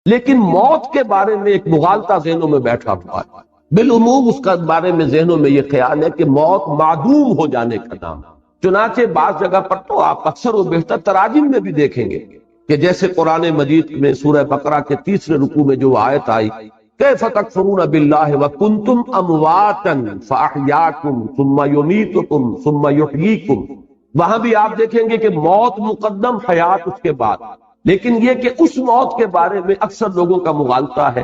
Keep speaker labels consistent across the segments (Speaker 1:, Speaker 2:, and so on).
Speaker 1: لیکن موت کے بارے میں ایک مغالطہ ذہنوں میں بیٹھا ہوا ہے۔ بالعموم اس کا بارے میں ذہنوں میں یہ خیال ہے کہ موت معدوم ہو جانے کا نام، چنانچہ بعض جگہ پر تو آپ اکثر و بیشتر تراجم میں بھی دیکھیں گے کہ جیسے قرآن مجید میں سورہ بقرہ کے 3 رکوع میں جو آیت آئی کیف تکفرون باللہ وکنتم امواتا فاحیاکم ثم یمیتکم ثم یحییکم، وہاں بھی آپ دیکھیں گے کہ موت مقدم، حیات اس کے بعد، لیکن یہ کہ اس موت کے بارے میں اکثر لوگوں کا مغالطہ ہے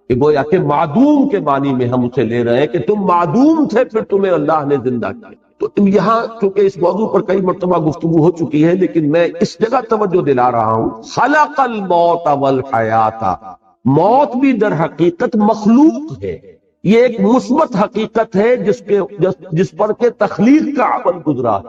Speaker 1: کہ گویا کہ معدوم کے معنی میں ہم اسے لے رہے ہیں کہ تم معدوم تھے پھر تمہیں اللہ نے زندہ کیا۔ تو یہاں چونکہ اس موضوع پر کئی مرتبہ گفتگو ہو چکی ہے، لیکن میں اس جگہ توجہ دلا رہا ہوں، خلق الموت والحیات، موت بھی در حقیقت مخلوق ہے، یہ ایک مثبت حقیقت ہے جس پر کہ تخلیق کا عمل گزرا،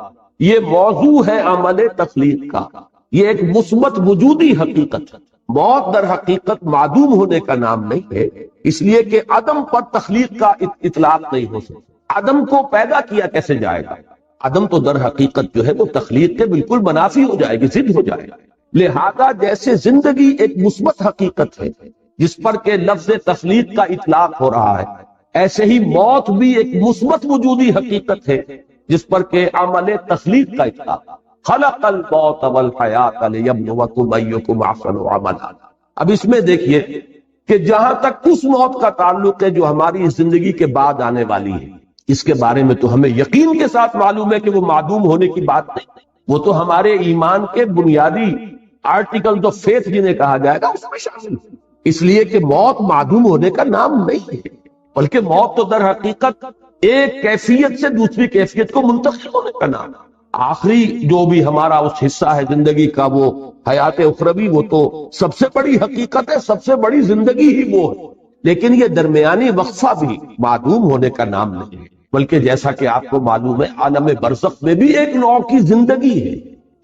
Speaker 1: یہ موضوع ہے عمل تخلیق کا، یہ ایک مثبت وجودی حقیقت ہے۔ موت در حقیقت معدوم ہونے کا نام نہیں ہے، اس لیے کہ عدم پر تخلیق کا اطلاق نہیں ہو سکتا۔ عدم کو پیدا کیا کیسے جائے گا؟ عدم تو در حقیقت جو ہے وہ تخلیق کے بالکل منافی ہو جائے گی، ضد ہو جائے گا۔ لہذا جیسے زندگی ایک مثبت حقیقت ہے جس پر کہ لفظ تخلیق کا اطلاق ہو رہا ہے، ایسے ہی موت بھی ایک مثبت وجودی حقیقت ہے جس پر کہ عمل تخلیق کا اطلاق۔ خلق الموت والحیات لیبلوکم ایکم احسن عملا۔ اب اس میں دیکھیے کہ جہاں تک اس موت کا تعلق ہے جو ہماری زندگی کے بعد آنے والی ہے، اس کے بارے میں تو ہمیں یقین کے ساتھ معلوم ہے کہ وہ معدوم ہونے کی بات نہیں، وہ تو ہمارے ایمان کے بنیادی آرٹیکل آف فیتھ جنہیں کہا جائے گا اس میں شامل ہے، اس لیے کہ موت معدوم ہونے کا نام نہیں ہے، بلکہ موت تو در حقیقت ایک کیفیت سے دوسری کیفیت کو منتقل ہونے کا نام ہے۔ آخری جو بھی ہمارا اس حصہ ہے زندگی کا وہ حیات اخروی، وہ تو سب سے بڑی حقیقت ہے، سب سے بڑی زندگی ہی وہ ہے، لیکن یہ درمیانی وقفہ بھی معدوم ہونے کا نام نہیں ہے، بلکہ جیسا کہ آپ کو معلوم ہے عالم برزخ میں بھی ایک نوع کی زندگی ہے،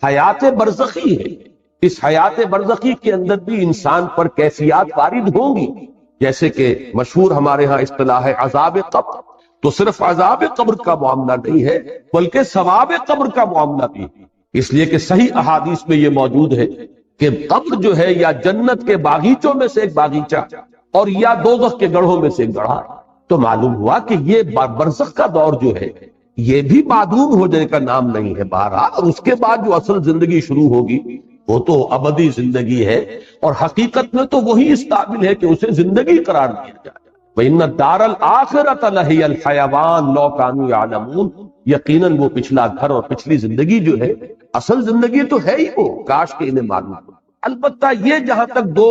Speaker 1: حیات برزخی ہے۔ اس حیات برزخی کے اندر بھی انسان پر کیفیات وارد ہوں گی، جیسے کہ مشہور ہمارے ہاں اصطلاح ہے عذاب قبر، تو صرف عذاب قبر کا معاملہ نہیں ہے بلکہ ثواب قبر کا معاملہ بھی ہے، اس لیے کہ صحیح احادیث میں یہ موجود ہے کہ قبر جو ہے یا جنت کے باغیچوں میں سے ایک باغیچہ اور یا دوزخ کے گڑھوں میں سے ایک گڑھا، تو معلوم ہوا کہ یہ برزخ کا دور جو ہے یہ بھی معدوم ہو جانے کا نام نہیں ہے بہرحال، اور اس کے بعد جو اصل زندگی شروع ہوگی وہ تو ابدی زندگی ہے، اور حقیقت میں تو وہی اس قابل ہے کہ اسے زندگی قرار دیا جائے۔ وَإِنَّ الدَّارَ الْآخِرَةَ لَهِيَ الْحَيَوَانُ لَوْ كَانُوا يَعْلَمُونَ، یقیناً وہ پچھلا گھر اور پچھلی زندگی جو ہے اصل زندگی تو ہے ہی وہ، کاش کہ انہیں معلوم ہو۔ البتہ یہ جہاں تک دو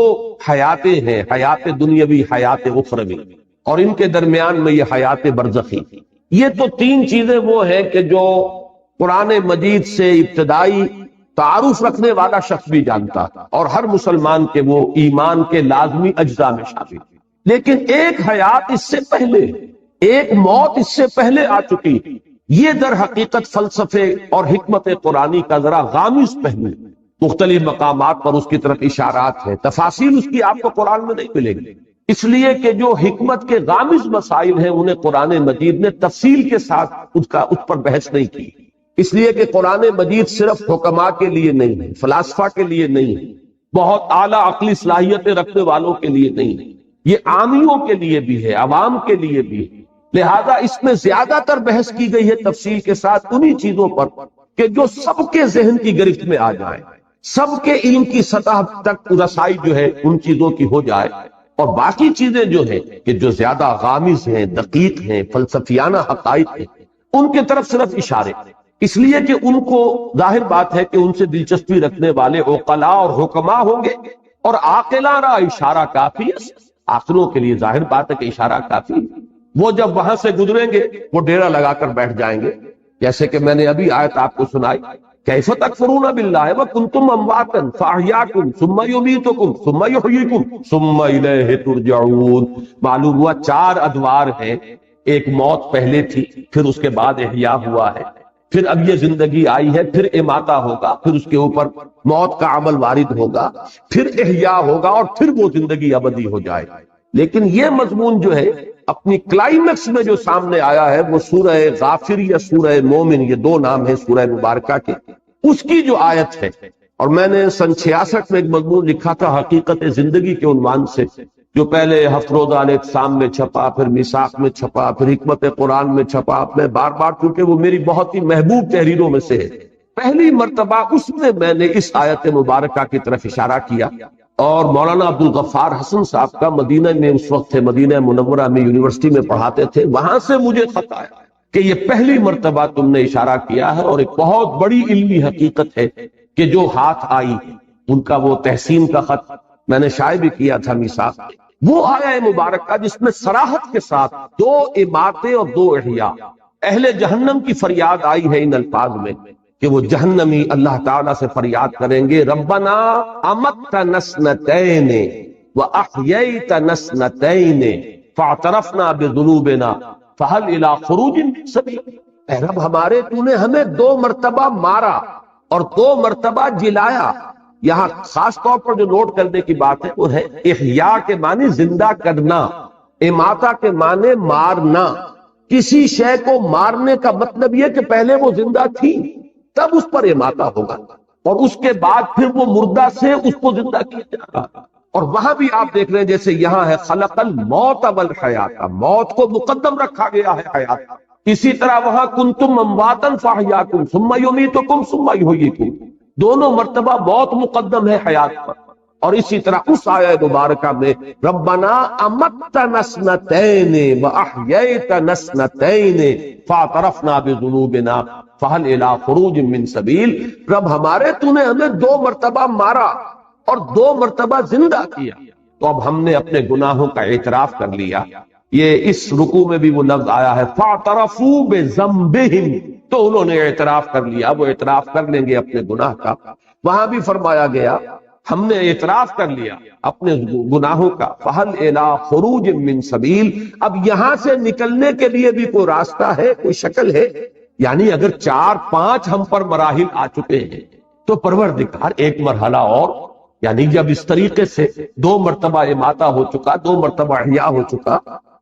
Speaker 1: حیاتیں ہیں، حیات دنیاوی، حیات اخروی، اور ان کے درمیان میں یہ حیات برزخی، یہ تو تین چیزیں وہ ہیں کہ جو قرآن مجید سے ابتدائی تعارف رکھنے والا شخص بھی جانتا اور ہر مسلمان کے وہ ایمان کے لازمی اجزاء میں شامل، لیکن ایک حیات اس سے پہلے، ایک موت اس سے پہلے آ چکی، یہ در حقیقت فلسفے اور حکمت قرآنی کا ذرا غامض پہلو، مختلف مقامات پر اس کی طرف اشارات ہیں، تفاصیل اس کی آپ کو قرآن میں نہیں ملے گی، اس لیے کہ جو حکمت کے غامض مسائل ہیں انہیں قرآن مجید نے تفصیل کے ساتھ اس پر بحث نہیں کی، اس لیے کہ قرآن مجید صرف حکماء کے لیے نہیں ہے، فلاسفہ کے لیے نہیں ہے، بہت اعلیٰ عقلی صلاحیتیں رکھنے والوں کے لیے نہیں ہے، یہ عامیوں کے لیے بھی ہے، عوام کے لیے بھی ہے، لہذا اس میں زیادہ تر بحث کی گئی ہے تفصیل کے ساتھ انہی چیزوں پر کہ جو سب کے ذہن کی گرفت میں آ جائیں، سب کے علم کی سطح تک رسائی جو ہے ان چیزوں کی ہو جائے، اور باقی چیزیں جو ہیں کہ جو زیادہ غامض ہیں، دقیق ہیں، فلسفیانہ حقائق ہیں، ان کے طرف صرف اشارے، اس لیے کہ ان کو ظاہر بات ہے کہ ان سے دلچسپی رکھنے والے عقلاء اور حکماء ہوں گے، اور عاقلانہ اشارہ کافی ہے، عاقلوں کے لیے ظاہر بات ہے کہ اشارہ کافی ہے، وہ جب وہاں سے گزریں گے وہ ڈیرا لگا کر بیٹھ جائیں گے، جیسے کہ میں نے ابھی آیت آپ کو سنائی کیف تکفرون باللہ وکنتم امواتا فاحیاکم ثم یمیتکم ثم یحییکم ثم الیہ ترجعون۔ معلوم ہوا 4 ادوار ہیں، ایک موت پہلے تھی، پھر اس کے بعد احیاء ہوا ہے، پھر اب یہ زندگی آئی ہے، پھر اماتہ ہوگا، پھر اس کے اوپر موت کا عمل وارد ہوگا، پھر احیاء ہوگا، اور پھر وہ زندگی ابدی ہو جائے۔ لیکن یہ مضمون جو ہے اپنی کلائمیکس میں جو سامنے آیا ہے وہ سورہ غافر یا سورہ مومن، یہ 2 نام ہیں سورہ مبارکہ کے، اس کی جو آیت ہے اور میں نے سن 66 میں ایک مضمون لکھا تھا حقیقت زندگی کے عنوان سے، جو پہلے ہفت روزہ الاعتصام میں چھپا، پھر میثاق میں چھپا، پھر حکمت قرآن میں چھپا۔ میں بار بار، چونکہ وہ میری بہت ہی محبوب تحریروں میں سے ہے، پہلی مرتبہ اس میں نے اس آیت مبارکہ کی طرف اشارہ کیا، اور مولانا عبدالغفار حسن صاحب کا مدینہ میں اس وقت تھے، مدینہ منورہ میں یونیورسٹی میں پڑھاتے تھے، وہاں سے مجھے خط آیا کہ یہ پہلی مرتبہ تم نے اشارہ کیا ہے، اور ایک بہت بڑی علمی حقیقت ہے کہ جو ہاتھ آئی ان کا وہ تحسین کا خط میں نے شائع بھی کیا تھا میثاق، وہ آیا مبارکہ جس میں صراحت کے ساتھ 2 اماتیں اور 2 احیاء، اہل جہنم کی فریاد آئی ہے ان الفاظ میں کہ وہ جہنمی اللہ تعالیٰ سے فریاد کریں گے، ربنا امتنا اثنتین واحییتنا اثنتین فاعترفنا بذنوبنا فہل الی خروج من سبیل۔ اے رب ہمارے، تو نے ہمیں 2 مرتبہ مارا اور 2 مرتبہ جلایا۔ یہاں خاص طور پر جو نوٹ کرنے کی بات ہے وہ ہے احیاء کے معنی زندہ کرنا، اماتہ کے معنی مارنا۔ کسی شے کو مارنے کا مطلب یہ کہ پہلے وہ زندہ تھی تب اس پر اماتہ ہوگا، اور اس کے بعد پھر وہ مردہ سے اس کو زندہ کیا جائے گا۔ اور وہاں بھی آپ دیکھ رہے ہیں جیسے یہاں ہے خلق الموت والحیات، موت کو مقدم رکھا گیا ہے حیات، اسی طرح وہاں کنتم امواتا فاحیاکم ثم یمیتکم ثم یحییکم، دونوں مرتبہ موت مقدم ہے حیات پر۔ اور اسی طرح اس آیہ مبارکہ میں ربنا امتنا اثنتین واحییتنا اثنتین فاعترفنا بذنوبنا فہل الی خروج من سبیل، رب ہمارے، تو نے ہمیں 2 مرتبہ مارا اور 2 مرتبہ زندہ کیا، تو اب ہم نے اپنے گناہوں کا اعتراف کر لیا۔ یہ اس رکوع میں بھی وہ لفظ آیا ہے فاعترفوا بذنبہم، تو انہوں نے اعتراف کر لیا، وہ اعتراف کر لیں گے اپنے گناہ کا۔ وہاں بھی فرمایا گیا ہم نے اعتراف کر لیا اپنے گناہوں کا، فہل الی خروج من سبیل، اب یہاں سے نکلنے کے لیے بھی کوئی راستہ ہے، کوئی شکل ہے؟ یعنی اگر 4-5 ہم پر مراحل آ چکے ہیں تو پروردگار ایک مرحلہ اور، یعنی جب اس طریقے سے 2 مرتبہ اماتہ ہو چکا، 2 مرتبہ احیاء ہو چکا،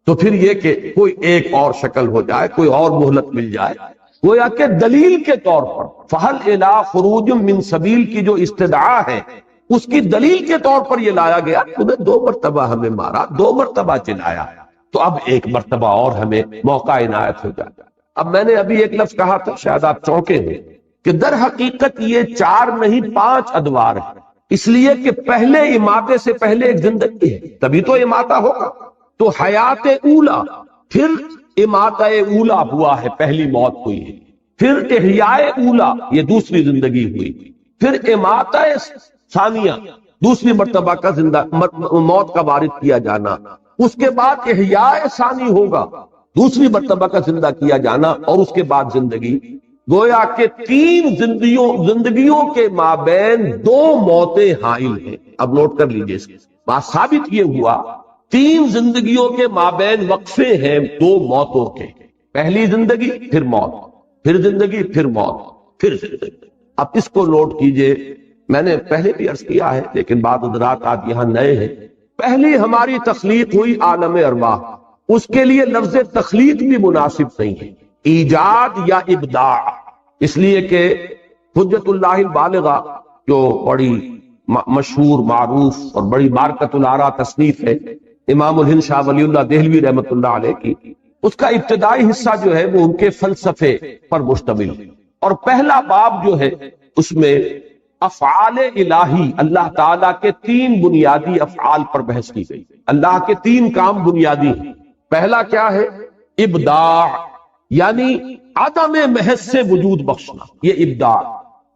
Speaker 1: تو پھر یہ کہ کوئی ایک اور شکل ہو جائے، کوئی اور مہلت مل جائے، گویا کہ دلیل کے طور پر فہل الی خروج من سبیل کی جو استدعا ہے اس کی دلیل کے طور پر یہ لایا گیا، تمہیں 2 مرتبہ ہمیں مارا، 2 مرتبہ چلایا، تو اب ایک مرتبہ اور ہمیں موقع عنایت ہو جائے۔ اب میں نے ابھی ایک لفظ کہا تھا، شاید آپ چونکے ہیں، کہ در حقیقت یہ 4 نہیں 5 ادوار ہے، اس لیے کہ پہلے اماتے سے پہلے ایک زندگی ہے، تبھی تو اماتہ ہوگا۔ تو حیات اولا، پھر اماتہ اولا ہوا ہے، پہلی موت ہوئی ہے، پھر احیاء اولا، یہ دوسری زندگی ہوئی، پھر اماتہ ثانیہ، دوسری مرتبہ کا زندہ موت کا وارد کیا جانا، اس کے بعد احیاء ثانی ہوگا، دوسری مرتبہ کا زندہ کیا جانا، اور اس کے بعد زندگی۔ گویا کہ 3 زندگیوں کے مابین 2 موتیں حائل ہیں۔ اب نوٹ کر لیجئے، اس بات ثابت یہ ہوا 3 زندگیوں کے مابین وقفے ہیں 2 موتوں کے، پہلی زندگی پھر موت، پھر زندگی پھر موت، پھر زندگی۔ اب اس کو نوٹ کیجئے، میں نے پہلے بھی عرض کیا ہے لیکن بعض حضرات آج یہاں نئے ہیں۔ پہلی ہماری تخلیق ہوئی عالم ارواح، اس کے لیے لفظ تخلیق بھی مناسب نہیں ہے، ایجاد یا ابداع، اس لیے کہ حجت اللہ البالغہ جو بڑی مشہور معروف اور بڑی بارکت الآراء تصنیف ہے امام الہند شاہ ولی اللہ دہلوی رحمۃ اللہ علیہ کی، اس کا ابتدائی حصہ جو ہے وہ ان کے فلسفے پر مشتمل ہے، اور پہلا باب جو ہے اس میں افعال الہی، اللہ تعالیٰ کے 3 بنیادی افعال پر بحث کی گئی۔ اللہ کے 3 کام بنیادی ہیں۔ پہلا کیا ہے؟ ابداع، یعنی عدم محض سے وجود بخشنا، یہ ابداع۔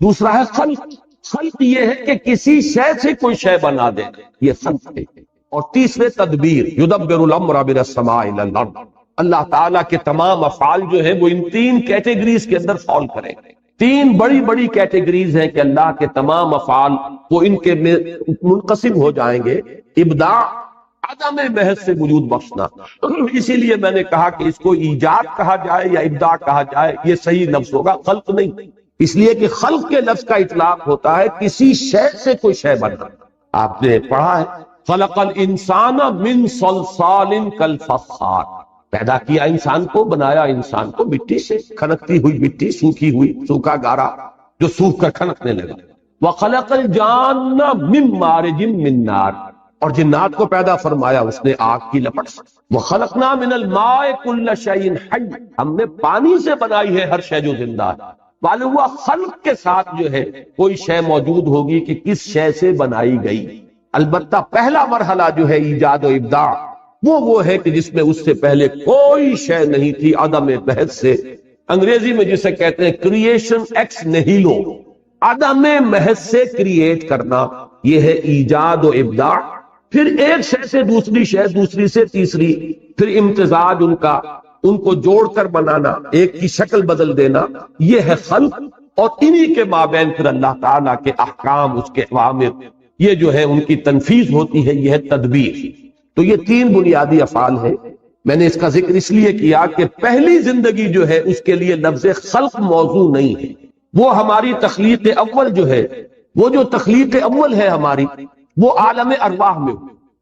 Speaker 1: دوسرا ہے خلق، خلق یہ ہے کہ کسی شے سے کوئی شے بنا دے، یہ خلق ہے۔ اور تیسرے تدبیر، یدبر الامر من السماء الى الارض، اللہ تعالیٰ کے تمام افعال جو ہے وہ ان 3 کیٹیگریز کے اندر فال کریں گے۔ 3 بڑی بڑی کیٹیگریز ہیں کہ اللہ کے تمام افعال وہ ان کے منقسم ہو جائیں گے۔ ابداع، عدم محض سے وجود بخشنا، اسی لیے میں نے کہا کہ اس کو ایجاد کہا جائے یا ابداع کہا جائے یہ صحیح لفظ ہوگا، خلق نہیں، اس لیے کہ خلق کے لفظ کا اطلاق ہوتا ہے کسی شے سے کوئی شے بننا۔ آپ نے پڑھا ہے خلق الانسان من صلصال کالفخار، پیدا کیا انسان کو، بنایا انسان کو مٹی سے، کھنکتی ہوئی مٹی، سوکھی ہوئی، سوکھا گارا جو سوکھ کر کھنکنے لگا۔ وَخَلَقَ الْجَانَّ مِن مَّارِجٍ مِّن نَّارٍ، اور جنات کو پیدا فرمایا اس نے آگ کی لپٹ سے۔ وَخَلَقْنَا مِنَ الْمَاءِ كُلَّ شَيْءٍ حَيٍّ، ہم نے پانی سے بنائی ہے ہر شے جو زندہ ہے۔ معلوم ہوا خلق کے ساتھ جو ہے کوئی شے موجود ہوگی کہ کس شے سے بنائی گئی۔ البتہ پہلا مرحلہ جو ہے ایجاد و ابداع وہ ہے کہ جس میں اس سے پہلے کوئی شے نہیں تھی، عدم بحث سے، انگریزی میں جسے کہتے ہیں کریشن ایکس نہیلو، عدم محض سے کریٹ کرنا، یہ ہے ایجاد و ابداع۔ پھر ایک شے سے دوسری شے، دوسری سے تیسری، پھر امتزاج ان کو جوڑ کر بنانا، ایک کی شکل بدل دینا، یہ ہے خلق۔ اور انہی کے مابین پھر اللہ تعالیٰ کے احکام، اس کے اوامر، یہ جو ہے ان کی تنفیذ ہوتی ہے، یہ ہے تدبیر۔ تو یہ تین بنیادی افعال ہیں۔ میں نے اس کا ذکر اس لیے کیا کہ پہلی زندگی جو ہے اس کے لیے لفظ خلق موضوع نہیں ہے، وہ ہماری تخلیق اول جو ہے، وہ جو تخلیق اول ہے ہماری، وہ عالم ارواح میں،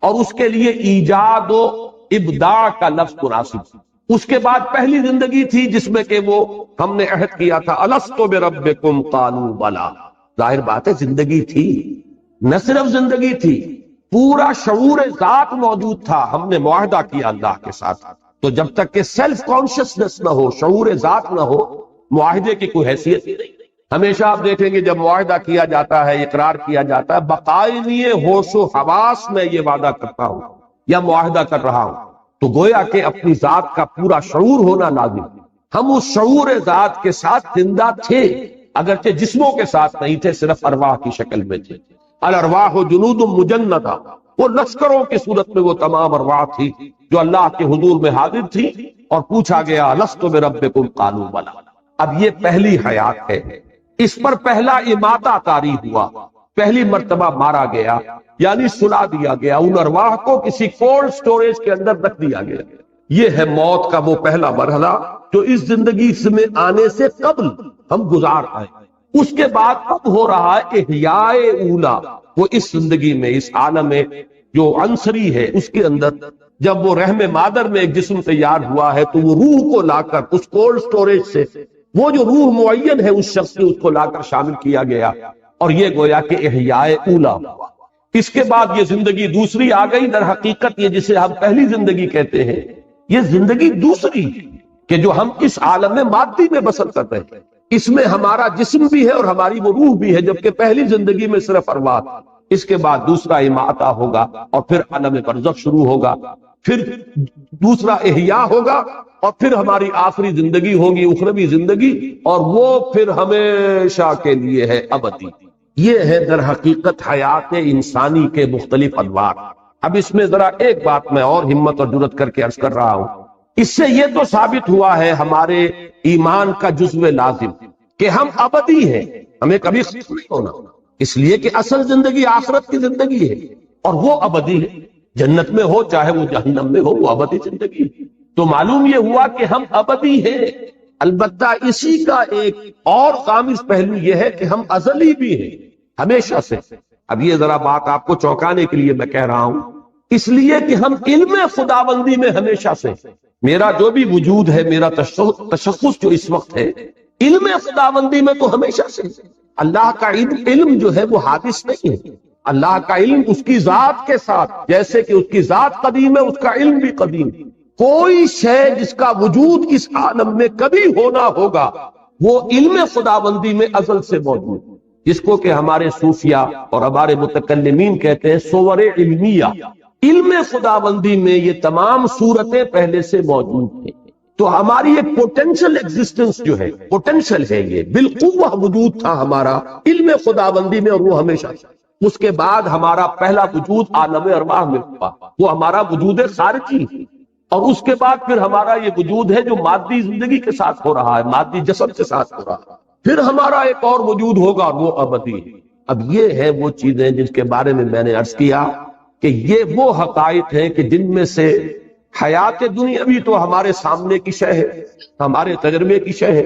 Speaker 1: اور اس کے لیے ایجاد و ابداع کا لفظ مناسب۔ اس کے بعد پہلی زندگی تھی جس میں کہ وہ ہم نے عہد کیا تھا الست بربکم قالوا بلا، ظاہر بات ہے زندگی تھی، نہ صرف زندگی تھی، پورا شعور ذات موجود تھا، ہم نے معاہدہ کیا اللہ کے ساتھ۔ تو جب تک کہ سیلف کانشسنس نہ ہو، شعور ذات نہ ہو، معاہدے کی کوئی حیثیت ہی نہیں۔ ہمیشہ آپ دیکھیں گے جب معاہدہ کیا جاتا ہے، اقرار کیا جاتا ہے، بقائے لیے ہوش و حواس میں یہ وعدہ کرتا ہوں یا معاہدہ کر رہا ہوں، تو گویا کہ اپنی ذات کا پورا شعور ہونا لازم۔ ہم اس شعور ذات کے ساتھ زندہ تھے، اگرچہ جسموں کے ساتھ نہیں تھے، صرف ارواح کی شکل میں تھے۔ الارواح جنود مجندہ، وہ لشکروں کی صورت میں وہ تمام ارواح تھی جو اللہ کے حضور میں حاضر تھی، اور پوچھا گیا الست بربکم قالوا بلا۔ اب یہ پہلی حیات ہے، اس پر پہلا اماتہ طاری ہوا، پہلی مرتبہ مارا گیا، یعنی سلا دیا گیا، ان ارواح کو کسی کولڈ سٹوریج کے اندر رکھ دیا گیا۔ یہ ہے موت کا وہ پہلا مرحلہ جو اس زندگی میں آنے سے قبل ہم گزار آئے۔ اس کے بعد اب ہو رہا ہے احیاء اولا، وہ اس زندگی میں، اس عالم میں جو عنصری ہے اس کے اندر، جب وہ رحم مادر میں ایک جسم تیار ہوا ہے تو وہ روح کو لا کر اس کولڈ سٹوریج سے، وہ جو روح معین ہے اس شخص کی، اس کو لا کر شامل کیا گیا، اور یہ گویا کہ احیاء اولا ہوا۔ اس کے بعد یہ زندگی دوسری آ گئی۔ در حقیقت یہ جسے ہم پہلی زندگی کہتے ہیں، یہ زندگی دوسری کہ جو ہم اس عالم مادی میں بسر کر رہے ہیں، اس میں ہمارا جسم بھی ہے اور ہماری وہ روح بھی ہے، جبکہ پہلی زندگی میں صرف ارواح۔ اس کے بعد دوسرا اماتہ ہوگا، اور پھر عالم برزخ شروع ہوگا، پھر دوسرا احیاء ہوگا، اور پھر ہماری آخری زندگی ہوگی، اخروی زندگی، اور وہ پھر ہمیشہ کے لیے ہے، ابدی۔ یہ ہے در حقیقت حیات انسانی کے مختلف انواع۔ اب اس میں ذرا ایک بات میں اور ہمت اور جرات کر کے عرض کر رہا ہوں، اس سے یہ تو ثابت ہوا ہے ہمارے ایمان کا جزو لازم کہ ہم ابدی ہیں، ہمیں کبھی ختم نہیں ہونا، اس لیے کہ اصل زندگی آخرت کی زندگی ہے، اور وہ ابدی ہے، جنت میں ہو چاہے وہ جہنم میں ہو، وہ ابدی زندگی ہے۔ تو معلوم یہ ہوا کہ ہم ابدی ہیں۔ البتہ اسی کا ایک اور خامس پہلو یہ ہے کہ ہم ازلی بھی ہیں، ہمیشہ سے۔ اب یہ ذرا بات آپ کو چونکانے کے لیے میں کہہ رہا ہوں، اس لیے کہ ہم علم خداوندی میں ہمیشہ سے، میرا جو بھی وجود ہے، میرا تشخص جو اس وقت ہے، علم خداوندی میں تو ہمیشہ سے۔ اللہ کا علم جو ہے وہ حادث نہیں ہے، اللہ کا علم اس کی ذات کے ساتھ، جیسے کہ اس کی ذات قدیم ہے، اس کا علم بھی قدیم۔ کوئی شے جس کا وجود اس عالم میں کبھی ہونا ہوگا، وہ علم خداوندی میں ازل سے موجود، جس کو کہ ہمارے صوفیہ اور ہمارے متکلمین کہتے ہیں صور علمیہ۔ علم خداوندی میں یہ تمام صورتیں پہلے سے موجود ہیں۔ تو ہماری ایک پوٹینشل ایگزسٹنس جو ہے، پوٹینشل ہے، یہ بالقوہ وجود تھا ہمارا علم خداوندی میں، اور وہ ہمیشہ۔ اس کے بعد ہمارا پہلا وجود عالم ارواح میں ہوا، وہ ہمارا وجود خارجی ہے، اور اس کے بعد پھر ہمارا یہ وجود ہے جو مادی زندگی کے ساتھ ہو رہا ہے، مادی جسد کے ساتھ ہو رہا ہے۔ پھر ہمارا ایک اور وجود ہوگا، اور وہ ابدی ہے۔ اب یہ ہے وہ چیزیں جن کے بارے میں میں نے عرض کیا کہ یہ وہ حقائق ہیں کہ جن میں سے حیات دنیاوی تو ہمارے سامنے کی شے ہے، ہمارے تجربے کی شے ہے،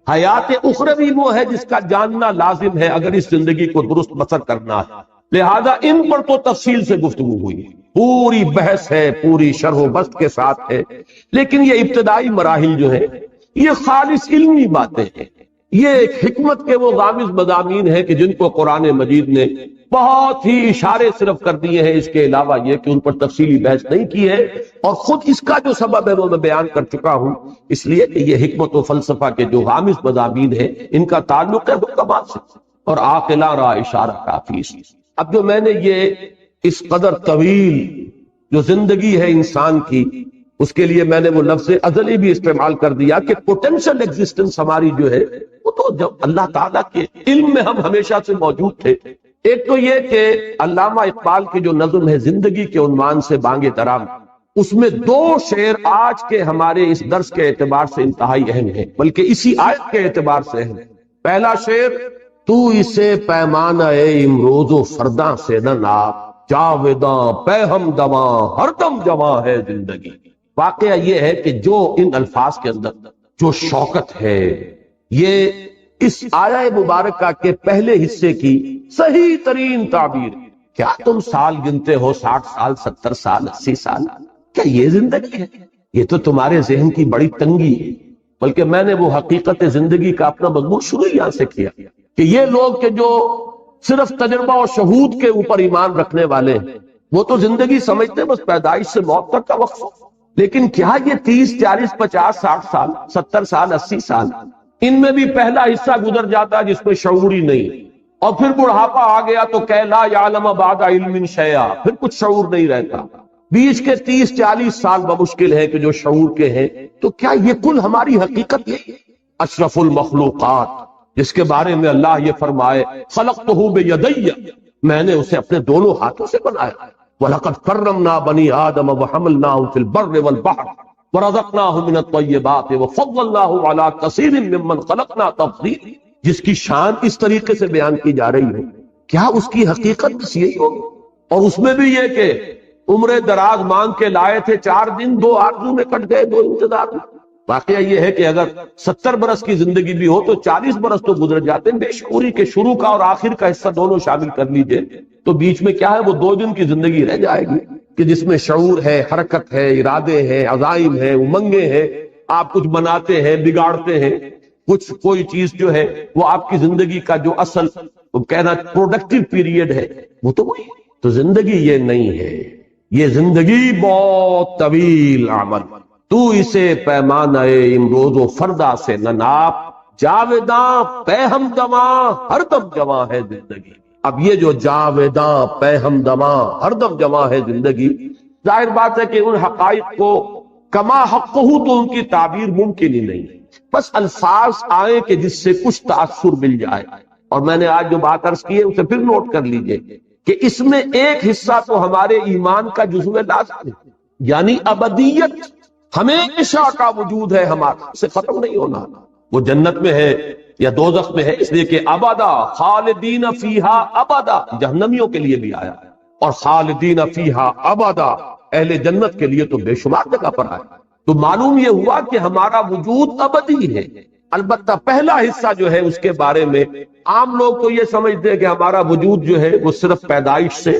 Speaker 1: حیات اخروی وہ ہے جس کا جاننا لازم ہے اگر اس زندگی کو درست بسر کرنا ہے۔ لہذا ان پر تو تفصیل سے گفتگو ہوئی، پوری بحث ہے، پوری شرح و بسط کے ساتھ ہے، لیکن یہ ابتدائی مراحل جو ہیں یہ خالص علمی باتیں ہیں، یہ ایک حکمت کے وہ غامض مضامین ہیں کہ جن کو قرآن مجید نے بہت ہی اشارے صرف کر دیے ہیں، اس کے علاوہ یہ کہ ان پر تفصیلی بحث نہیں کی ہے، اور خود اس کا جو سبب ہے وہ میں بیان کر چکا ہوں، اس لیے کہ یہ حکمت و فلسفہ کے جو غامض مضامین ہیں ان کا تعلق ہے حکمات سے، اور عاقلاں را اشارہ کافی سے۔ اب جو میں نے یہ اس قدر طویل جو زندگی ہے انسان کی، اس کے لیے میں نے وہ لفظ ازلی بھی استعمال کر دیا کہ پوٹینشل ایگزسٹنس ہماری جو ہے وہ تو جب اللہ تعالیٰ کے علم میں ہم ہمیشہ سے موجود تھے۔ ایک تو یہ کہ علامہ اقبال کی جو نظم ہے زندگی کے عنوان سے بانگ ترام، اس میں دو شعر آج کے ہمارے اس درس کے اعتبار سے انتہائی اہم ہیں، بلکہ اسی آیت کے اعتبار سے اہم ہے۔ پہلا شعر، تو اسے پیمانہ امروز و فرداں سے نہ ناپ، جاویداں پہ ہم دواں ہر دم جواں ہے زندگی۔ واقعہ یہ ہے کہ جو ان الفاظ کے اندر جو شوکت ہے، یہ اس آیہ مبارکہ کے پہلے حصے کی صحیح ترین تعبیر۔ کیا تم سال گنتے ہو 60 سال، 70 سال، 80 سال؟ کیا یہ زندگی ہے؟ یہ تو تمہارے ذہن کی بڑی تنگی ہے۔ بلکہ میں نے وہ حقیقت زندگی کا اپنا مضمون شروع یہاں سے کیا کہ یہ لوگ کہ جو صرف تجربہ اور شہود کے اوپر ایمان رکھنے والے ہیں، وہ تو زندگی سمجھتے بس پیدائش سے موت تک کا وقت، لیکن کیا یہ 30، 40، 50، 60 سال، 70 سال، 80 سال، ان میں بھی پہلا حصہ گزر جاتا ہے جس میں شعور ہی نہیں، اور پھر بڑھاپا آ گیا تو کہ لا یعلم بعد علم شیئا، پھر کچھ شعور نہیں رہتا۔ بیچ کے 30، 40 سال بمشکل ہے کہ جو شعور کے ہیں۔ تو کیا یہ کل ہماری حقیقت یہ اشرف المخلوقات جس کے بارے میں اللہ یہ فرمائے خلقتہ بیدی، میں نے اسے اپنے دونوں ہاتھوں سے بنایا، وَلَقَدْ كَرَّمْنَا بَنِي آدَمَ وَحَمَلْنَاهُمْ فِي الْبَرِّ وَالْبَحْرِ وَرَزَقْنَاهُمْ مِنَ الطَّيِّبَاتِ وَفَضَّلْنَاهُمْ عَلَى كَثِيرٍ مِّمَّنْ خَلَقْنَا تَفْضِيلًا، جس کی شان اس طریقے سے بیان کی جا رہی ہے، کیا اس کی حقیقت بس یہی ہوگی؟ اور اس میں بھی یہ کہ عمر دراز مانگ کے لائے تھے، 4 دن 2 آرزو میں کٹ گئے، 2 انتظار میں۔ واقعہ یہ ہے کہ اگر 70 برس کی زندگی بھی ہو تو 40 برس تو گزر جاتے ہیں۔ بے شعوری کے شروع کا اور آخر کا حصہ دونوں شامل کر لیجئے تو بیچ میں کیا ہے، وہ 2 دن کی زندگی رہ جائے گی کہ جس میں شعور ہے، حرکت ہے، ارادے ہیں، عزائم ہیں، امنگیں ہیں، آپ کچھ بناتے ہیں، بگاڑتے ہیں، کچھ کوئی چیز جو ہے وہ آپ کی زندگی کا جو اصل کہنا پروڈکٹیو پیریڈ ہے وہ تو وہی ہے۔ تو زندگی یہ نہیں ہے، یہ زندگی بہت طویل عمل، تو اسے پیمانہ امروز و فردا سے نہ ناپ، جاویداں پہ ہم دواں ہر دم جواں ہے زندگی۔ اب یہ جو جاویداں پہ ہم دواں ہر دم جواں ہے زندگی، ظاہر بات ہے کہ ان حقائق کو کما حق ہو تو ان کی تعبیر ممکن ہی نہیں، بس الفاظ آئیں کہ جس سے کچھ تاثر مل جائے۔ اور میں نے آج جو بات عرض کی ہے اسے پھر نوٹ کر لیجئے کہ اس میں ایک حصہ تو ہمارے ایمان کا جزو لازم ہے، یعنی ابدیت، ہمیشہ کا وجود ہے ہمارا، اسے ختم نہیں ہونا۔ وہ جنت میں ہے یا دوزخ میں ہے، اس لیے کہ ابدا خالدین فیہا ابدا جہنمیوں کے لیے بھی آیا ہے، اور خالدین فیہا ابدا اہل جنت کے لیے تو بے شمار جگہ پر آیا۔ تو معلوم یہ ہوا کہ ہمارا وجود ابدی ہے۔ البتہ پہلا حصہ جو ہے اس کے بارے میں عام لوگ تو یہ سمجھتے ہیں کہ ہمارا وجود جو ہے وہ صرف پیدائش سے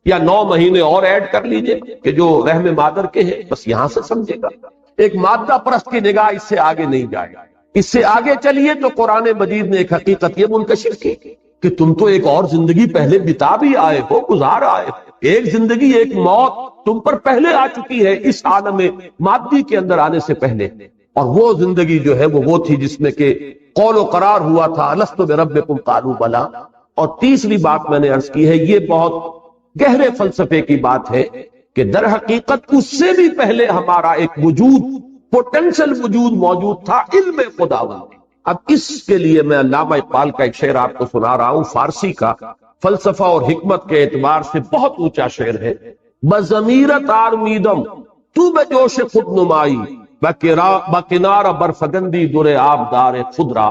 Speaker 1: یا 9 مہینے اور ایڈ کر لیجئے کہ جو رحم مادر کے ہیں، بس یہاں سے سمجھے گا۔ ایک مادہ پرست کی نگاہ اس سے آگے نہیں جائے گا۔ اس سے آگے چلیے تو قرآن مجید نے ایک حقیقت یہ منکشف کی کہ تم تو ایک اور زندگی پہلے بتا بھی آئے ہو، گزار آئے ہو، ایک زندگی، ایک موت تم پر پہلے آ چکی ہے اس عالم مادی کے اندر آنے سے پہلے، اور وہ زندگی جو ہے وہ تھی جس میں کہ قول و قرار ہوا تھا الست بربکم قالوا بلا۔ اور تیسری بات میں نے عرض کی ہے، یہ بہت گہرے فلسفے کی بات ہے کہ در حقیقت اس سے بھی پہلے ہمارا ایک وجود، پوٹینشل وجود موجود تھا، علم خداوند۔ اب اس کے لیے میں علامہ اقبال کا ایک شعر آپ کو سنا رہا ہوں، فارسی کا، فلسفہ اور حکمت کے اعتبار سے بہت اونچا شعر ہے۔ بضمیرت آرمیدم تو بے جوش خود نمائی، بکنار برفگندی در آبدار خودرا۔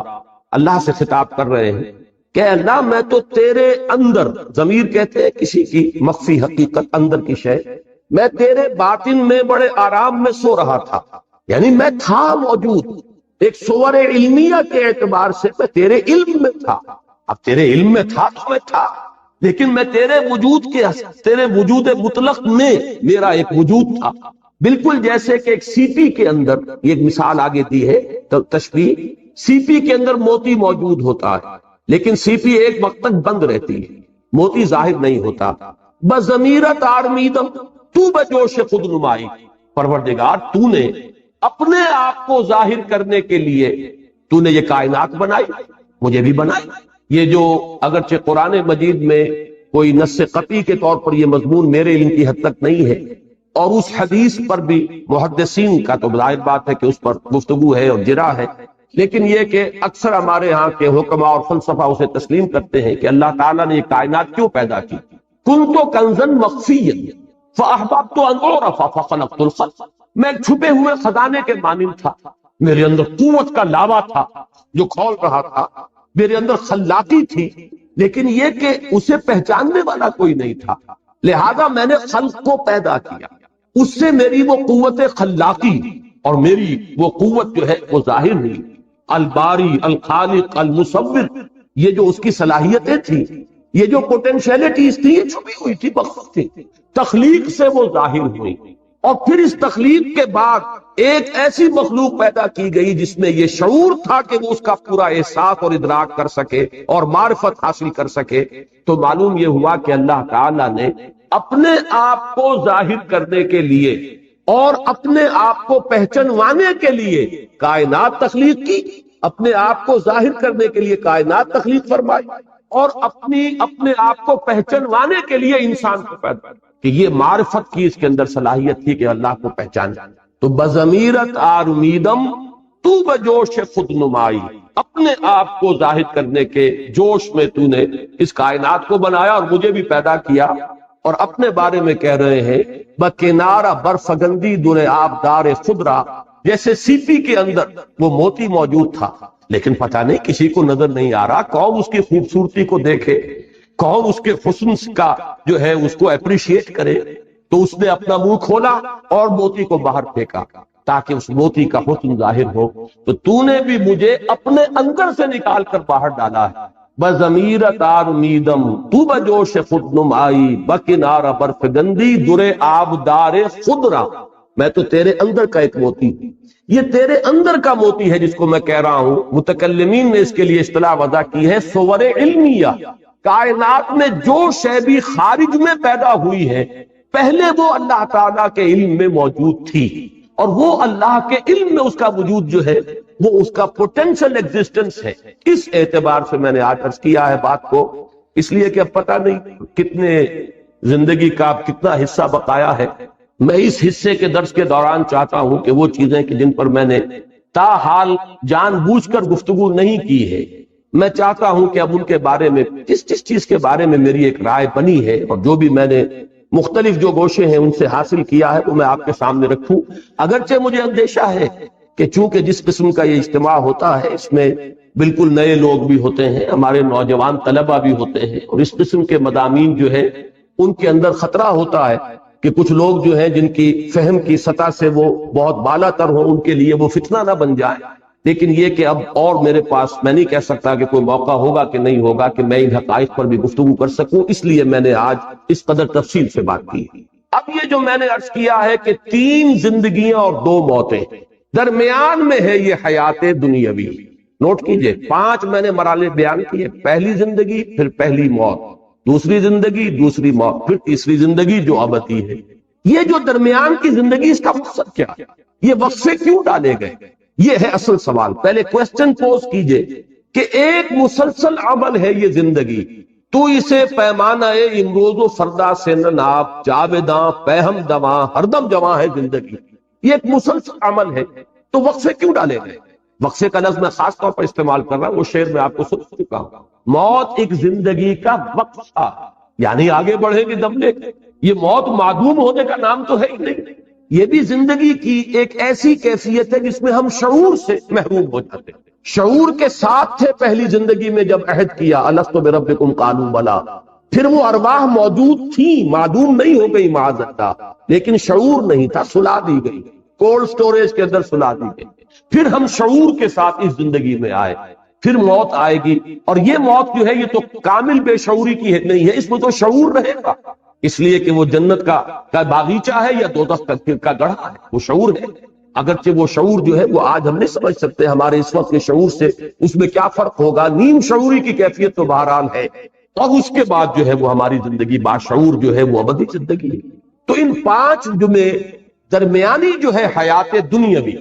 Speaker 1: اللہ سے خطاب کر رہے ہیں کہ اللہ میں تو تیرے اندر، ضمیر کہتے ہیں کسی کی مخفی حقیقت، اندر کی شے، میں تیرے باطن میں بڑے آرام میں سو رہا تھا، یعنی میں تھا موجود، ایک صور علمیہ کے اعتبار سے میں تیرے علم میں تھا۔ اب تیرے علم میں تھا تو میں تھا، لیکن میں تیرے وجود مطلق میں میرا ایک وجود تھا، بالکل جیسے کہ ایک سیٹی کے اندر، یہ ایک مثال آگے دی ہے تو تشبیہ، سی پی کے اندر موتی موجود ہوتا ہے، لیکن سی پی ایک وقت تک بند رہتی ہے، موتی ظاہر نہیں ہوتا۔ بضمیرت آرمیدم، تو بجوش خود نمائی، پروردگار تو نے اپنے آپ کو ظاہر کرنے کے لیے تو نے یہ کائنات بنائی، مجھے بھی بنائی۔ یہ جو اگرچہ قرآن مجید میں کوئی نص قطعی کے طور پر یہ مضمون میرے علم کی حد تک نہیں ہے، اور اس حدیث پر بھی محدثین کا تو ظاہر بات ہے کہ اس پر گفتگو ہے اور جرا ہے، لیکن یہ کہ اکثر ہمارے ہاں کے حکماء اور فلسفہ اسے تسلیم کرتے ہیں کہ اللہ تعالیٰ نے یہ کائنات کیوں پیدا کی۔ کنت کنزا مخفیا فاحببت ان اعرف فخلقت الخلق، میں ایک چھپے ہوئے خزانے کے مانند تھا، میرے اندر قوت کا لاوا تھا جو کھول رہا تھا، میرے اندر خلاقی تھی، لیکن یہ کہ اسے پہچاننے والا کوئی نہیں تھا، لہذا میں نے خلق کو پیدا کیا، اس سے میری وہ قوت خلاقی اور میری وہ قوت جو ہے وہ ظاہر ہوئی۔ الباری الخالق المصور، یہ جو اس کی صلاحیتیں تھی، یہ جو پوٹینشیلٹیز تھی، یہ چھپی ہوئی تھی، مخفی تھی، تخلیق سے وہ ظاہر ہوئی۔ اور پھر اس تخلیق کے بعد ایک ایسی مخلوق پیدا کی گئی جس میں یہ شعور تھا کہ وہ اس کا پورا احساس اور ادراک کر سکے اور معرفت حاصل کر سکے۔ تو معلوم یہ ہوا کہ اللہ تعالیٰ نے اپنے آپ کو ظاہر کرنے کے لیے اور اپنے آپ کو پہچانوانے کے لیے کائنات تخلیق کی، اپنے آپ کو ظاہر کرنے کے لیے کائنات تخلیق فرمائی، اور اپنے آپ کو پہچانوانے کے لیے انسان کو پیدا کہ یہ معرفت کی اس کے اندر صلاحیت تھی کہ اللہ کو پہچان۔ تو بضمیرت آرمیدم تو بجوش خود نمائی، اپنے آپ کو ظاہر کرنے کے جوش میں تو نے اس کائنات کو بنایا اور مجھے بھی پیدا کیا۔ اور اپنے بارے میں کہہ رہے ہیں بکنارہ برفگندی در آبدار خضرا، جیسے سی پی کے اندر وہ موتی موجود تھا، لیکن پتہ نہیں کسی کو نظر نہیں آ رہا، کون اس کی خوبصورتی کو دیکھے، کون اس کے حسن کا جو ہے اس کو اپریشیٹ کرے۔ تو اس نے اپنا منہ کھولا اور موتی کو باہر پھینکا تاکہ اس موتی کا حسن ظاہر ہو۔ تو نے بھی مجھے اپنے اندر سے نکال کر باہر ڈالا ہے۔ بضمیرت آرمیدم تو بجوش خود نمائی، بکنارہ برفگندی در آبدار خضرا، میں تو تیرے اندر کا ایک موتی ہوں۔ یہ تیرے اندر کا موتی ہے جس کو میں کہہ رہا ہوں۔ متکلمین نے اس کے لیے اصطلاح وضع کی ہے صور علمیہ، کائنات میں جو شے بھی خارج میں پیدا ہوئی ہے پہلے وہ اللہ تعالیٰ کے علم میں موجود تھی، اور وہ اللہ کے علم میں اس کا وجود جو ہے وہ اس کا پوٹینشل ایگزسٹنس ہے۔ اس اعتبار سے میں نے آج عرض کیا ہے بات کو، اس لیے کہ اب پتہ نہیں کتنے زندگی کا کتنا حصہ بقایا ہے۔ میں اس حصے کے درس کے دوران چاہتا ہوں کہ وہ چیزیں کہ جن پر میں نے تاحال جان بوجھ کر گفتگو نہیں کی ہے، میں چاہتا ہوں کہ اب ان کے بارے میں جس چیز کے بارے میں میری ایک رائے بنی ہے اور جو بھی میں نے مختلف جو گوشے ہیں ان سے حاصل کیا ہے وہ میں آپ کے سامنے رکھوں۔ اگرچہ مجھے اندیشہ ہے کہ چونکہ جس قسم کا یہ اجتماع ہوتا ہے اس میں بالکل نئے لوگ بھی ہوتے ہیں، ہمارے نوجوان طلبہ بھی ہوتے ہیں، اور اس قسم کے مضامین جو ہے ان کے اندر خطرہ ہوتا ہے کہ کچھ لوگ جو ہیں جن کی فہم کی سطح سے وہ بہت بالا تر ہوں، ان کے لیے وہ فتنہ نہ بن جائے۔ لیکن یہ کہ اب اور میرے پاس میں نہیں کہہ سکتا کہ کوئی موقع ہوگا کہ نہیں ہوگا کہ میں ان حقائق پر بھی گفتگو کر سکوں، اس لیے میں نے آج اس قدر تفصیل سے بات کی۔ اب یہ جو میں نے عرض کیا ہے کہ 3 زندگیاں اور 2 موتیں، درمیان میں ہے یہ حیات دنیاوی، نوٹ کیجئے 5 میں نے مراحل بیان کیے، پہلی زندگی، پھر پہلی موت، دوسری زندگی، دوسری موت، پھر تیسری زندگی جو ابدی ہے۔ یہ جو درمیان کی زندگی اس کا مقصد کیا ہے؟ یہ وقفے کیوں ڈالے گئے؟ یہ ہے اصل سوال۔ پہلے کوسچن پوز کیجئے کہ ایک مسلسل عمل ہے یہ زندگی، تو اسے پیمانہ امروز و فردا سے ناب جاویداں پہم دواں ہر دم جواں ہے زندگی، یہ ایک مسلسل عمل ہے، تو وقفے کیوں ڈالے گئے؟ وقفے کا لفظ میں خاص طور پر استعمال کر رہا ہوں، وہ شعر میں آپ کو سن چکا ہوں۔ موت ایک زندگی کا وقفہ، یعنی آگے بڑھیں گے دم لے کے، یہ موت معدوم ہونے کا نام تو ہے ہی نہیں، یہ بھی زندگی کی ایک ایسی کیفیت ہے جس میں ہم شعور سے محروم ہو جاتے ہیں۔ شعور کے ساتھ تھے پہلی زندگی میں جب عہد کیا الست بربکم قالوا بلی، پھر وہ ارواح موجود تھیں، معدوم نہیں ہو گئی معاذ اللہ، لیکن شعور نہیں تھا، سلا دی گئی، کولڈ سٹوریج کے اندر سلا دی گئی۔ پھر ہم شعور کے ساتھ اس زندگی میں آئے، پھر موت آئے گی، اور یہ موت جو ہے یہ تو کامل بے شعوری کی نہیں ہے، اس میں تو شعور رہے گا، اس لیے کہ وہ جنت کا باغیچہ ہے یا دوزخ کا گڑھا ہے، وہ شعور ہے۔ اگرچہ وہ شعور جو ہے وہ آج ہم نہیں سمجھ سکتے ہمارے اس وقت کے شعور سے اس میں کیا فرق ہوگا، نیم شعوری کی کیفیت تو بہرحال ہے، اور اس کے بعد جو ہے وہ ہماری زندگی باشعور جو ہے وہ ابدی زندگی ہے۔ تو ان 5 جو میں درمیانی جو ہے حیات دنیاوی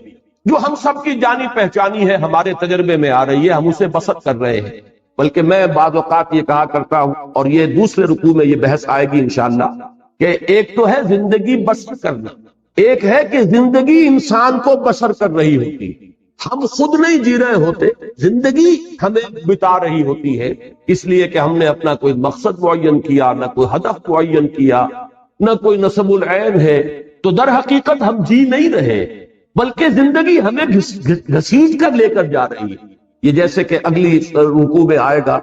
Speaker 1: جو ہم سب کی جانی پہچانی ہے، ہمارے تجربے میں آ رہی ہے، ہم اسے بسر کر رہے ہیں۔ بلکہ میں بعض اوقات یہ کہا کرتا ہوں، اور یہ دوسرے رکوع میں یہ بحث آئے گی انشاءاللہ، کہ ایک تو ہے زندگی بسر کرنا، ایک ہے کہ زندگی انسان کو بسر کر رہی ہوتی، ہم خود نہیں جی رہے ہوتے، زندگی ہمیں بتا رہی ہوتی ہے، اس لیے کہ ہم نے اپنا کوئی مقصد معین کیا، نہ کوئی ہدف معین کیا، نہ کوئی نصب العین ہے، تو در حقیقت ہم جی نہیں رہے، بلکہ زندگی ہمیں گھسیٹ کر لے کر جا رہی ہے۔ یہ جیسے کہ اگلی رکوع میں آئے گا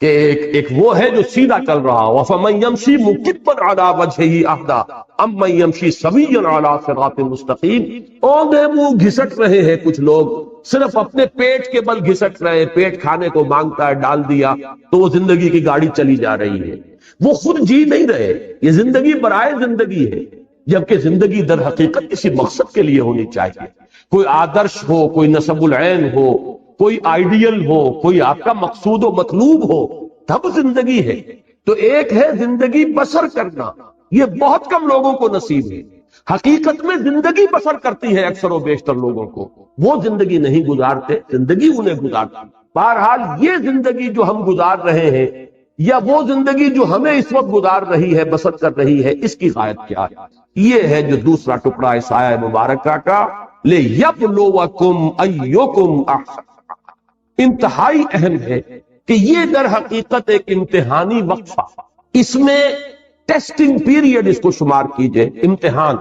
Speaker 1: کہ ایک وہ ہے جو سیدھا چل رہا ہو، فَمَن يَمْشِي مُكِبًّا عَلَى وَجْهِهِ أَهْدَىٰ أَمَّن يَمْشِي سَوِيًّا عَلَى صِرَاطٍ مُسْتَقِيمٍ۔ اوندے منہ گھسٹ رہے ہیں کچھ لوگ، صرف اپنے پیٹ کے بل گھسٹ رہے ہیں، پیٹ کھانے کو مانگتا ہے، ڈال دیا تو وہ زندگی کی گاڑی چلی جا رہی ہے، وہ خود جی نہیں رہے، یہ زندگی برائے زندگی ہے، جبکہ زندگی در حقیقت کسی مقصد کے لیے ہونی چاہیے، کوئی آدرش ہو، کوئی نصب العین ہو، کوئی آئیڈیل ہو، کوئی آپ کا مقصود و مطلوب ہو، تب زندگی ہے۔ تو ایک ہے زندگی بسر کرنا، یہ بہت کم لوگوں کو نصیب ہے، حقیقت میں زندگی بسر کرتی ہے اکثر و بیشتر لوگوں کو، وہ زندگی نہیں گزارتے، زندگی انہیں گزارتی۔ بہرحال یہ زندگی جو ہم گزار رہے ہیں، یا وہ زندگی جو ہمیں اس وقت گزار رہی ہے، بسر کر رہی ہے، اس کی غایت کیا ہے؟ یہ ہے جو دوسرا ٹکڑا اس آیہ مبارکہ کا، لِيَبْلُوَكُمْ أَيُّكُمْ أَحْسَنُ۔ انتہائی اہم ہے کہ یہ در حقیقت ایک امتحانی وقفہ، اس میں ٹیسٹنگ پیریڈ اس کو شمار کیجئے، امتحان،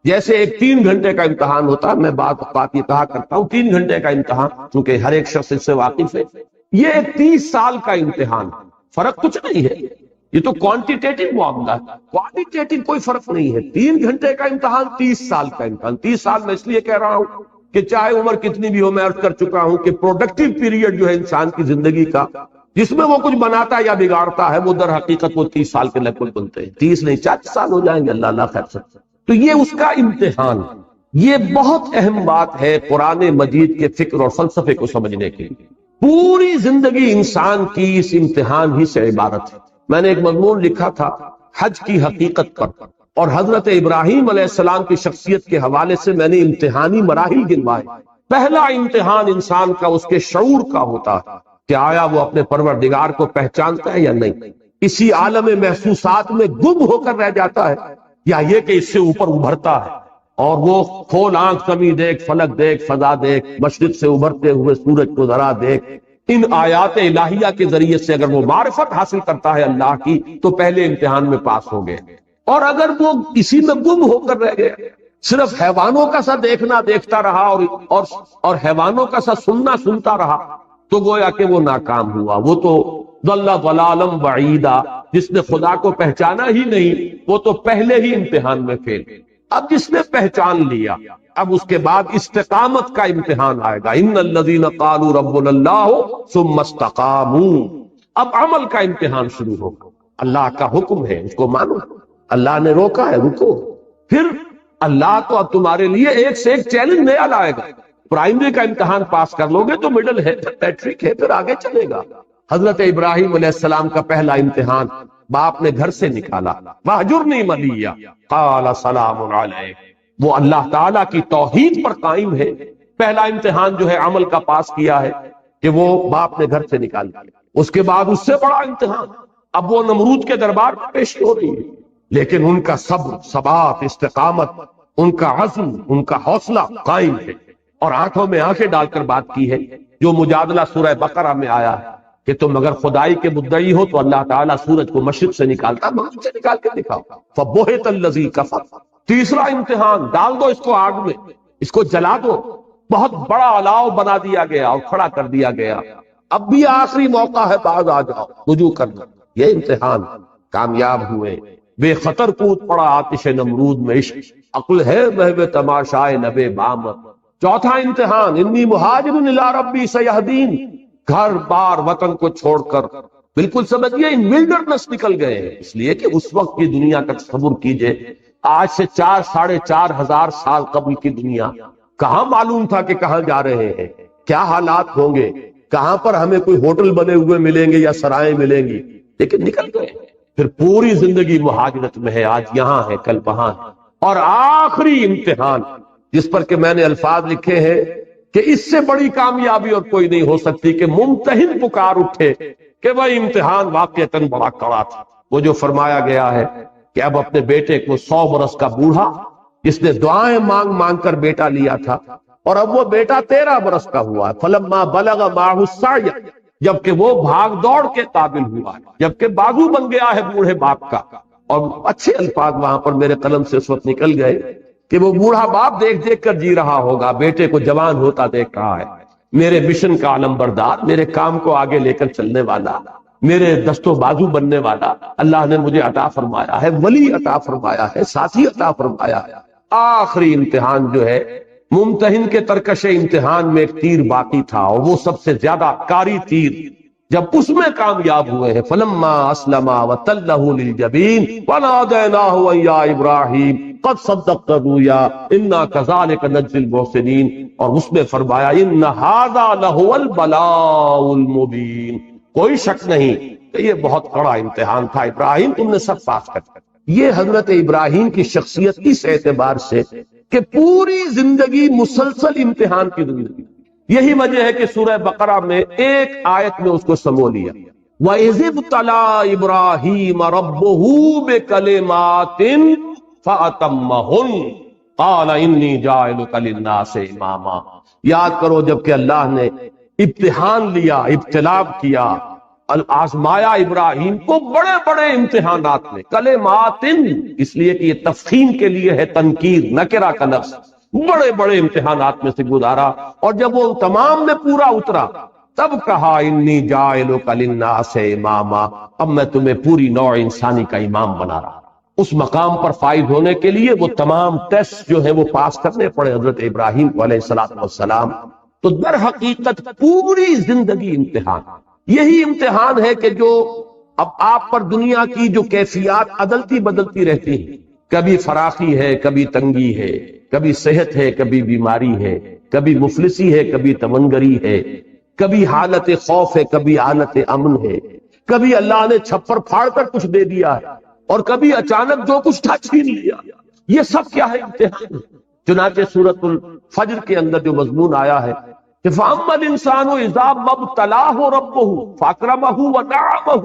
Speaker 1: جیسے ایک 3 گھنٹے کا امتحان ہوتا ہے، میں بات یہ کہا کرتا ہوں 3 گھنٹے کا امتحان، چونکہ ہر ایک شخص اس سے واقف ہے، یہ ایک 30 سال کا امتحان، فرق کچھ نہیں ہے، یہ تو کوانٹیٹیٹو معاملہ ہے، کوالٹیٹیو کوئی فرق نہیں ہے۔ 3 گھنٹے کا امتحان، 30 سال کا امتحان۔ 30 سال میں اس لیے کہہ رہا ہوں کہ چاہے عمر کتنی بھی ہو، میں عرض کر چکا ہوں کہ پروڈکٹیو پیریڈ جو ہے انسان کی زندگی کا، جس میں وہ کچھ بناتا یا بگاڑتا ہے، وہ در حقیقت وہ 30 سال کے لگ بھگ بنتے ہیں، 30 نہیں 40 سال ہو جائیں گے، اللہ خیر سے۔ تو یہ اس کا امتحان، یہ بہت اہم بات ہے قرآن مجید کے فکر اور فلسفے کو سمجھنے کے لیے۔ پوری زندگی انسان کی اس امتحان ہی سے عبارت ہے۔ میں نے ایک مضمون لکھا تھا حج کی حقیقت پر، اور حضرت ابراہیم علیہ السلام کی شخصیت کے حوالے سے میں نے امتحانی مراحل گنوائے۔ پہلا امتحان انسان کا اس کے شعور کا ہوتا ہے کہ آیا وہ اپنے پروردگار کو پہچانتا ہے یا نہیں، اسی عالم محسوسات میں گم ہو کر رہ جاتا ہے، یا یہ کہ اس سے اوپر ابھرتا ہے، اور وہ کھول آنکھ زمین دیکھ، فلک دیکھ، فضا دیکھ، مشرق سے ابھرتے ہوئے سورج کو ذرا دیکھ، ان آیات الہیہ کے ذریعے سے اگر وہ معرفت حاصل کرتا ہے اللہ کی، تو پہلے امتحان میں پاس ہو گئے۔ اور اگر وہ اسی میں گم ہو کر رہ گیا، صرف حیوانوں کا سا دیکھنا دیکھتا رہا اور حیوانوں کا سا سننا سنتا رہا، تو گویا کہ وہ ناکام ہوا، وہ تو ضل ضلالا بعیدا، جس نے خدا کو پہچانا ہی نہیں، وہ تو پہلے ہی امتحان میں فیل۔ اب جس نے پہچان لیا، اب اس کے بعد استقامت کا امتحان آئے گا، ان الذین قالوا ربنا اللہ ثم استقاموا۔ اب عمل کا امتحان شروع ہوگا، اللہ کا حکم ہے اس کو مانو، اللہ نے روکا ہے رکو، پھر اللہ تو اب تمہارے لیے ایک سے ایک چیلنج نیا لائے گا۔ پرائمری کا امتحان پاس کر لو گے تو مڈل ہے، پھر میٹرک ہے، پھر آگے چلے گا۔ حضرت ابراہیم علیہ السلام کا پہلا امتحان، باپ نے گھر سے نکالا، وَاہْجُرْنِی مَلِیًّا قَالَ سَلَامٌ عَلَیْکَ، وہ اللہ تعالیٰ کی توحید پر قائم ہے۔ پہلا امتحان جو ہے عمل کا پاس کیا ہے کہ وہ باپ نے گھر سے نکال دیا۔ اس کے بعد اس سے بڑا امتحان، اب وہ نمرود کے دربار میں پیش ہو رہی ہے، لیکن ان کا صبر، ثبات، استقامت، ان کا عزم، ان کا حوصلہ قائم ہے، اور آنکھوں میں آنکھیں ڈال کر بات کی ہے، جو مجادلہ سورہ بقرہ میں آیا ہے کہ تم اگر خدائی کے مدعی ہو تو اللہ تعالیٰ سورج کو مشرق سے نکالتا، مغرب سے نکال کے دکھاؤ، فَبُہِتَ الَّذِی کَفَرَ۔ تیسرا امتحان، ڈال دو اس کو آگ میں، اس کو جلا دو، بہت بڑا الاؤ بنا دیا گیا اور کھڑا کر دیا گیا، اب بھی آخری موقع ہے، باز آ جاؤ، رجوع کرنا۔ یہ امتحان، کامیاب ہوئے، بے خطر کود پڑا آتش نمرود میں عشق، عقل ہے محو تماشائے نبے بام۔ چوتھا امتحان، انی مہاجر الی ربی سیہدین، گھر بار وطن کو چھوڑ کر بالکل سمجھیے ان ولڈرنس نکل گئے ہیں، اس لیے کہ اس وقت کی دنیا کا تصور کیجئے، آج سے 4 ساڑھے 4 ہزار سال قبل کی دنیا، کہاں معلوم تھا کہ کہاں جا رہے ہیں، کیا حالات ہوں گے، کہاں پر ہمیں کوئی ہوٹل بنے ہوئے ملیں گے یا سرائیں ملیں گی، لیکن نکل گئے۔ پھر پوری زندگی مہاجرت میں ہے، آج یہاں ہے کل وہاں ہے۔ اور آخری امتحان جس پر کہ میں نے الفاظ لکھے ہیں کہ اس سے بڑی کامیابی اور کوئی نہیں ہو سکتی کہ ممتحن پکار اٹھے کہ بھائی امتحان واقعتاً بڑا کڑا تھا۔ وہ جو فرمایا گیا ہے کہ اب اپنے بیٹے کو 100 برس کا بوڑھا جس نے دعائیں مانگ مانگ کر بیٹا لیا تھا، اور اب وہ بیٹا 13 برس کا ہوا ہے، فلما بلغ معه السعی، جبکہ وہ بھاگ دوڑ کے قابل ہوا ہے، جبکہ بازو بن گیا ہے بوڑھے باپ کا۔ اور اچھے الفاظ وہاں پر میرے قلم سے اس وقت نکل گئے کہ وہ بوڑھا باپ دیکھ دیکھ کر جی رہا ہوگا، بیٹے کو جوان ہوتا دیکھ رہا ہے، میرے مشن کا علم بردار، میرے کام کو آگے لے کر چلنے والا، میرے دست و بازو بننے والا اللہ نے مجھے عطا فرمایا ہے، ولی عطا فرمایا ہے، ساتھی عطا فرمایا ہے۔ آخری امتحان جو ہے، ممتحن کے ترکش امتحان میں ایک تیر باقی تھا، اور وہ سب سے زیادہ کاری تیر، جب اس میں کامیاب ہوئے ہیں، فلما اسلما وتلہ للجبین ونادیناہ ان یا ابراہیم قد صدقت الرؤیا انا کذالک نجزی المحسنین، اور اس میں فرمایا ان ھذا لہو البلاء المبین۔ کوئی شک نہیں کہ یہ بہت بڑا امتحان تھا، ابراہیم تم نے سب پاس کر دیا۔ یہ حضرت ابراہیم کی شخصیت اس اعتبار سے کہ پوری زندگی مسلسل امتحان کی زندگی۔ یہی وجہ ہے کہ سورہ بقرہ میں ایک آیت میں اس کو سمو لیا، وَإِذِ ابْتَلَىٰ إِبْرَاهِيمَ رَبُّهُ بِكَلِمَاتٍ فَأَتَمَّهُنَّ قَالَ إِنِّي جَاعِلُكَ لِلنَّاسِ إِمَامًا۔ یاد کرو جب کہ اللہ نے امتحان لیا، ابتلا کیا، آزمایا ابراہیم کو بڑے بڑے امتحانات میں، کلمات، اس لیے کہ یہ تفخیم کے لیے ہے، تنکیر نکرہ کا لفظ، بڑے بڑے امتحانات میں سے گزارا، اور جب وہ تمام میں پورا اترا تب کہا انی جاعلک للناس اماما، اب میں تمہیں پوری نوع انسانی کا امام بنا رہا۔ اس مقام پر فائز ہونے کے لیے وہ تمام ٹیسٹ جو ہیں وہ پاس کرنے پڑے حضرت ابراہیم کو علیہ السلام۔ تو در حقیقت پوری زندگی امتحان، یہی امتحان ہے کہ جو اب آپ پر دنیا کی جو کیفیات عدلتی بدلتی رہتی ہیں، کبھی فراخی ہے، کبھی تنگی ہے، کبھی صحت ہے، کبھی بیماری ہے، کبھی مفلسی ہے، کبھی تمنگری ہے، کبھی حالت خوف ہے، کبھی حالت امن ہے، کبھی اللہ نے چھپر پھاڑ کر کچھ دے دیا ہے، اور کبھی اچانک جو کچھ تھا چھین لیا۔ یہ سب کیا ہے؟ امتحان۔ چنانچہ سورۃ الفجر کے اندر جو مضمون آیا ہے کہ فَأَمَّا الْإِنسَانُ إِذَا مَا ابْتَلَاهُ رَبُّهُ فَأَكْرَمَهُ وَنَعَمَهُ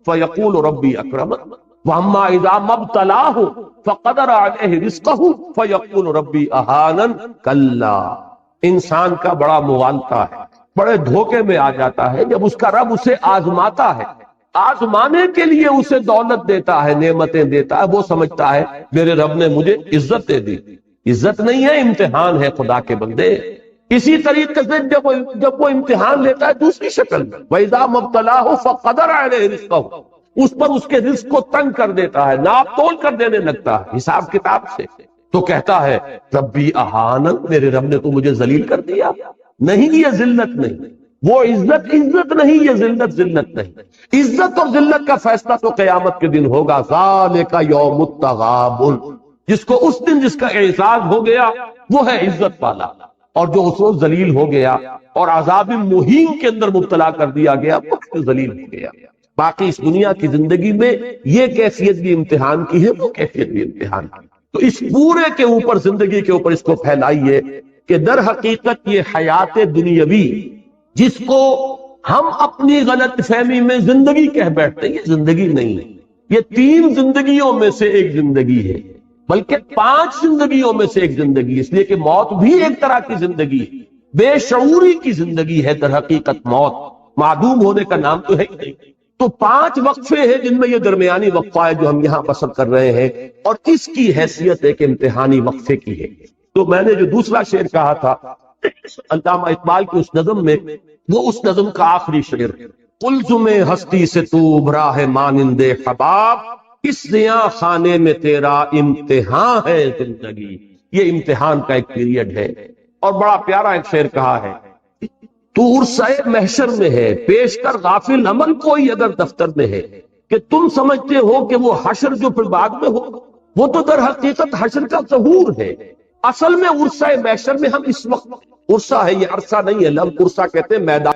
Speaker 1: فَيَقُولُ رَبِّي أَكْرَمَنِ وَأَمَّا إِذَا مَا ابْتَلَاهُ فَقَدَرَ عَلَيْهِ رِزْقَهُ فَيَقُولُ رَبِّي أَهَانَنِ كَلَّا۔ انسان کا بڑا مغالطہ ہے، بڑے دھوکے میں آ جاتا ہے جب اس کا رب اسے آزماتا ہے، آزمانے کے لیے اسے دولت دیتا ہے، نعمتیں دیتا ہے، وہ سمجھتا ہے میرے رب نے مجھے عزت دے دی۔ عزت نہیں ہے، امتحان ہے خدا کے بندے۔ اسی طریقے سے جب وہ امتحان لیتا ہے دوسری شکل میں، وَإِذَا مَبْتَلَاهُ فَقَدَرَ عَلَيْهِ رِزْقَهُ، اس پر اس کے رزق کو تنگ کر دیتا ہے، ناپ تول کر دینے لگتا ہے حساب کتاب سے، تو کہتا ہے ربی اہانن، میرے رب نے تو مجھے ذلیل کر دیا۔ نہیں، یہ ذلت نہیں، وہ عزت نہیں، یہ ذلت نہیں۔ عزت اور ذلت کا فیصلہ تو قیامت کے دن ہوگا، ذالک یوم التغابن، جس کو اس دن جس کا اعزاز ہو گیا وہ ہے عزت والا، اور جو اس روز ذلیل ہو گیا اور عذاب مہین کے اندر مبتلا کر دیا گیا وہ ذلیل ہو گیا۔ باقی اس دنیا کی زندگی میں یہ کیفیت بھی امتحان کی ہے، وہ کیفیت بھی امتحان کی۔ تو اس پورے کے اوپر، زندگی کے اوپر اس کو پھیلائیے کہ در حقیقت یہ حیات دنیاوی جس کو ہم اپنی غلط فہمی میں زندگی کہہ بیٹھتے ہیں، یہ زندگی نہیں ہے، یہ 3 زندگیوں میں سے ایک زندگی ہے، بلکہ 5 زندگیوں میں سے ایک زندگی، اس لیے کہ موت بھی ایک طرح کی زندگی ہے، بے شعوری کی زندگی ہے در حقیقت موت، معدوم ہونے کا نام تو ہے ہی نہیں۔ تو 5 وقفے ہیں جن میں یہ درمیانی وقفہ ہے جو ہم یہاں بسر کر رہے ہیں، اور اس کی حیثیت ایک امتحانی وقفے کی ہے۔ تو میں نے جو دوسرا شعر کہا تھا علامہ اقبال کی اس نظم میں، وہ اس نظم کا آخری شعر، قلزم ہستی سے تو ابھرا ہے مانند حباب، اس زیاں خانے میں تیرا امتحان ہے زندگی۔ یہ امتحان کا ایک پیریڈ ہے۔ اور بڑا پیارا ایک شعر کہا ہے، تو عرصۂ محشر میں ہے پیش کر غافل عمل کوئی اگر دفتر میں ہے، کہ تم سمجھتے ہو کہ وہ حشر جو پھر بعد میں ہو، وہ تو در حقیقت حشر کا ظہور ہے، اصل میں عرصہ محشر میں ہم اس وقت، عرصہ ہے یہ، عرصہ نہیں ہے، لفظ عرصہ کہتے ہیں میدان